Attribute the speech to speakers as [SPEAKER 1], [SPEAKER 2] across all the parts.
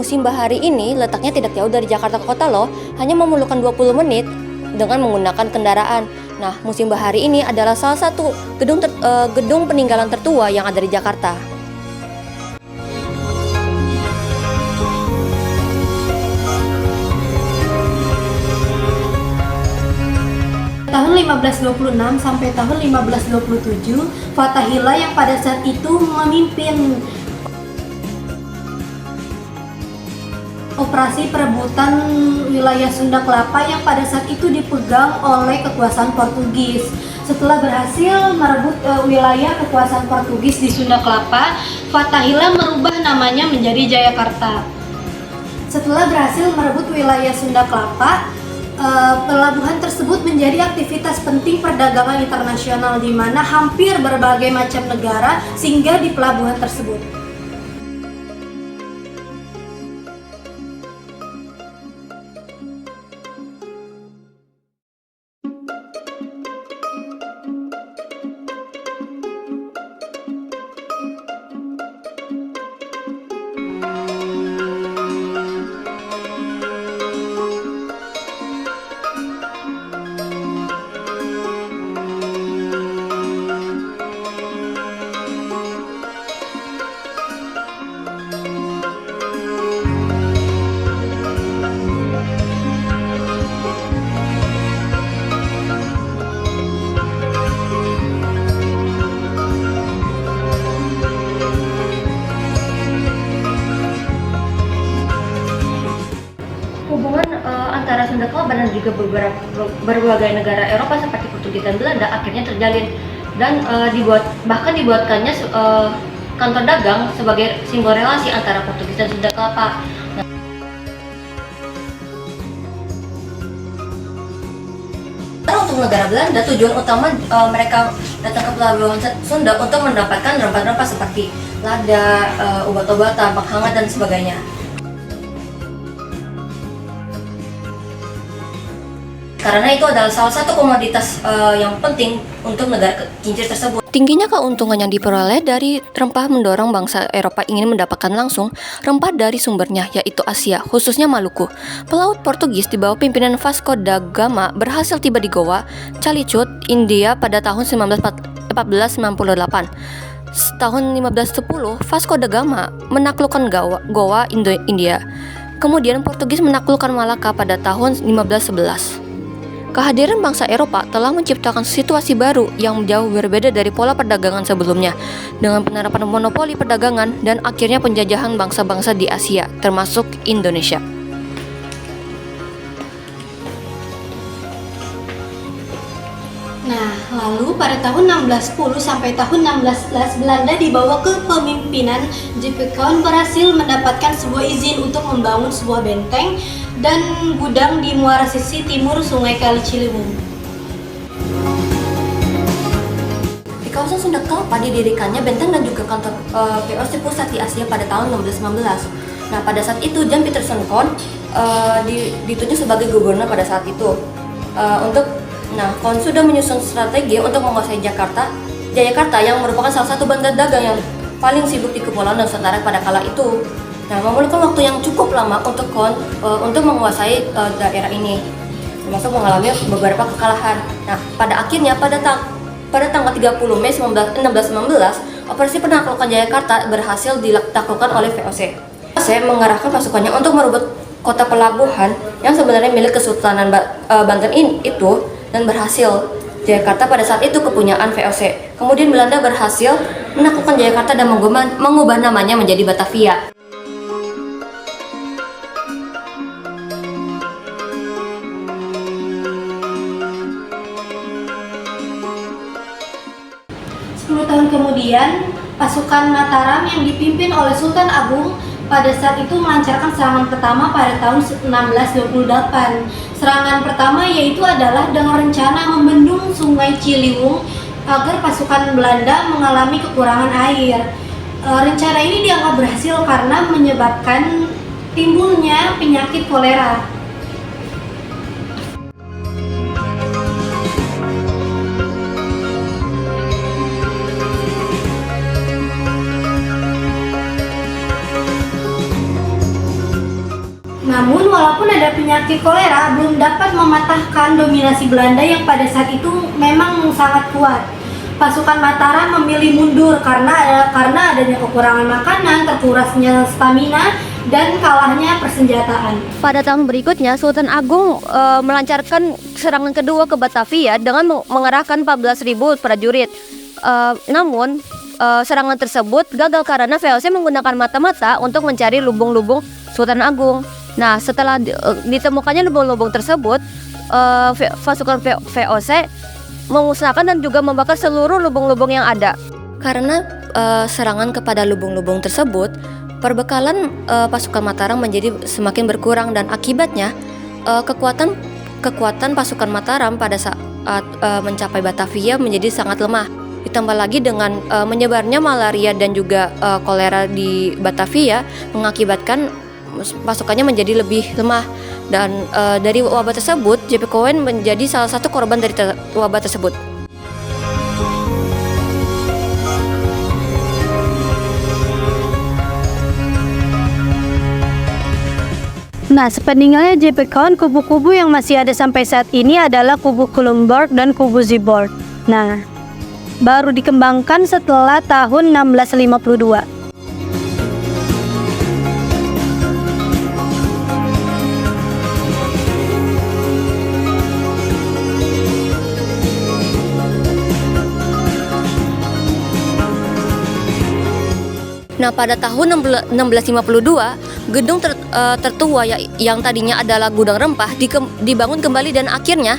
[SPEAKER 1] Musim Bahari ini letaknya tidak jauh dari Jakarta Kota loh, hanya memerlukan 20 menit dengan menggunakan kendaraan. Nah, Musim Bahari ini adalah salah satu gedung peninggalan tertua yang ada di Jakarta.
[SPEAKER 2] Tahun 1526 sampai tahun 1527, Fatahillah yang pada saat itu memimpin operasi perebutan wilayah Sunda Kelapa yang pada saat itu dipegang oleh kekuasaan Portugis. Setelah berhasil merebut wilayah kekuasaan Portugis di Sunda Kelapa, Fatahillah merubah namanya menjadi Jayakarta. Setelah berhasil merebut wilayah Sunda Kelapa, pelabuhan tersebut menjadi aktivitas penting perdagangan internasional di mana hampir berbagai macam negara singgah di pelabuhan tersebut.
[SPEAKER 1] Hubungan antara Sunda Kelapa dan juga berbagai negara Eropa seperti Portugis dan Belanda akhirnya terjalin dan dibuatkannya kantor dagang sebagai simbol relasi antara Portugis dan Sunda Kelapa. Untuk negara Belanda, tujuan utama mereka datang ke pelabuhan Sunda untuk mendapatkan rempah-rempah seperti lada, obat-obatan, penghangat dan sebagainya. Karena itu adalah salah satu komoditas yang penting untuk negara kincir tersebut. Tingginya keuntungan yang diperoleh dari rempah mendorong bangsa Eropa ingin mendapatkan langsung rempah dari sumbernya, yaitu Asia, khususnya Maluku. Pelaut Portugis di bawah pimpinan Vasco da Gama berhasil tiba di Goa, Calicut, India pada tahun 1498. Tahun 1510, Vasco da Gama menaklukkan Goa, India. Kemudian Portugis menaklukkan Malaka pada tahun 1511. Kehadiran bangsa Eropa telah menciptakan situasi baru yang jauh berbeda dari pola perdagangan sebelumnya, dengan penerapan monopoli perdagangan dan akhirnya penjajahan bangsa-bangsa di Asia, termasuk Indonesia.
[SPEAKER 2] Nah, lalu pada tahun 1610 sampai tahun 1611 Belanda di bawah kepemimpinan J.P. Kaun berhasil mendapatkan sebuah izin untuk membangun sebuah benteng dan gudang di muara sisi timur Sungai Kali Ciliwung.
[SPEAKER 1] Di kawasan Sunda Kelapa didirikannya benteng dan juga kantor VOC pusat di Asia pada tahun 1619. Nah, pada saat itu Jan Pieterszoon Koen ditunjuk sebagai gubernur pada saat itu. Koen sudah menyusun strategi untuk menguasai Jayakarta yang merupakan salah satu bandar dagang yang paling sibuk di Kepulauan Nusantara pada kala itu. Nah, memerlukan waktu yang cukup lama untuk Koen untuk menguasai daerah ini, termasuk mengalami beberapa kekalahan. Nah, pada akhirnya pada tanggal 30 Mei 1619, operasi penaklukan Jayakarta berhasil dilakukan oleh VOC. VOC mengarahkan pasukannya untuk merebut kota pelabuhan yang sebenarnya milik Kesultanan Banten itu dan berhasil. Jayakarta pada saat itu kepunyaan VOC. Kemudian Belanda berhasil menaklukkan Jayakarta dan mengubah namanya menjadi Batavia.
[SPEAKER 2] Tahun kemudian, pasukan Mataram yang dipimpin oleh Sultan Agung pada saat itu melancarkan serangan pertama pada tahun 1628. Serangan pertama yaitu adalah dengan rencana membendung Sungai Ciliwung agar pasukan Belanda mengalami kekurangan air. Rencana ini dianggap berhasil karena menyebabkan timbulnya penyakit kolera. walaupun ada penyakit kolera, belum dapat mematahkan dominasi Belanda yang pada saat itu memang sangat kuat. Pasukan Mataram memilih mundur karena adanya kekurangan makanan, terkurasnya stamina, dan kalahnya persenjataan.
[SPEAKER 1] Pada tahun berikutnya, Sultan Agung melancarkan serangan kedua ke Batavia dengan mengerahkan 14.000 prajurit. Namun, serangan tersebut gagal karena VOC menggunakan mata-mata untuk mencari lubung-lubung Sultan Agung. Nah, setelah ditemukannya lubung-lubung tersebut, pasukan VOC memusnahkan dan juga membakar seluruh lubung-lubung yang ada. Karena serangan kepada lubung-lubung tersebut, perbekalan pasukan Mataram menjadi semakin berkurang dan akibatnya kekuatan pasukan Mataram pada saat mencapai Batavia menjadi sangat lemah. Ditambah lagi dengan menyebarnya malaria dan juga kolera di Batavia mengakibatkan pasukannya menjadi lebih lemah, dan dari wabah tersebut JP Cowen menjadi salah satu korban dari wabah tersebut.
[SPEAKER 3] Nah, sepeninggalnya JP Cowen, kubu-kubu yang masih ada sampai saat ini adalah kubu Culemborg dan kubu Zeeborg. Nah, baru dikembangkan setelah tahun 1652.
[SPEAKER 1] Nah, pada tahun 1652, gedung tertua yang tadinya adalah gudang rempah dibangun kembali dan akhirnya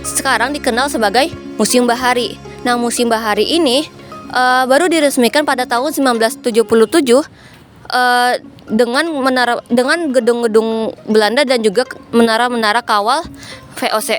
[SPEAKER 1] sekarang dikenal sebagai Museum Bahari. Nah, Museum Bahari ini baru diresmikan pada tahun 1977 dengan gedung-gedung Belanda dan juga menara-menara kawal VOC.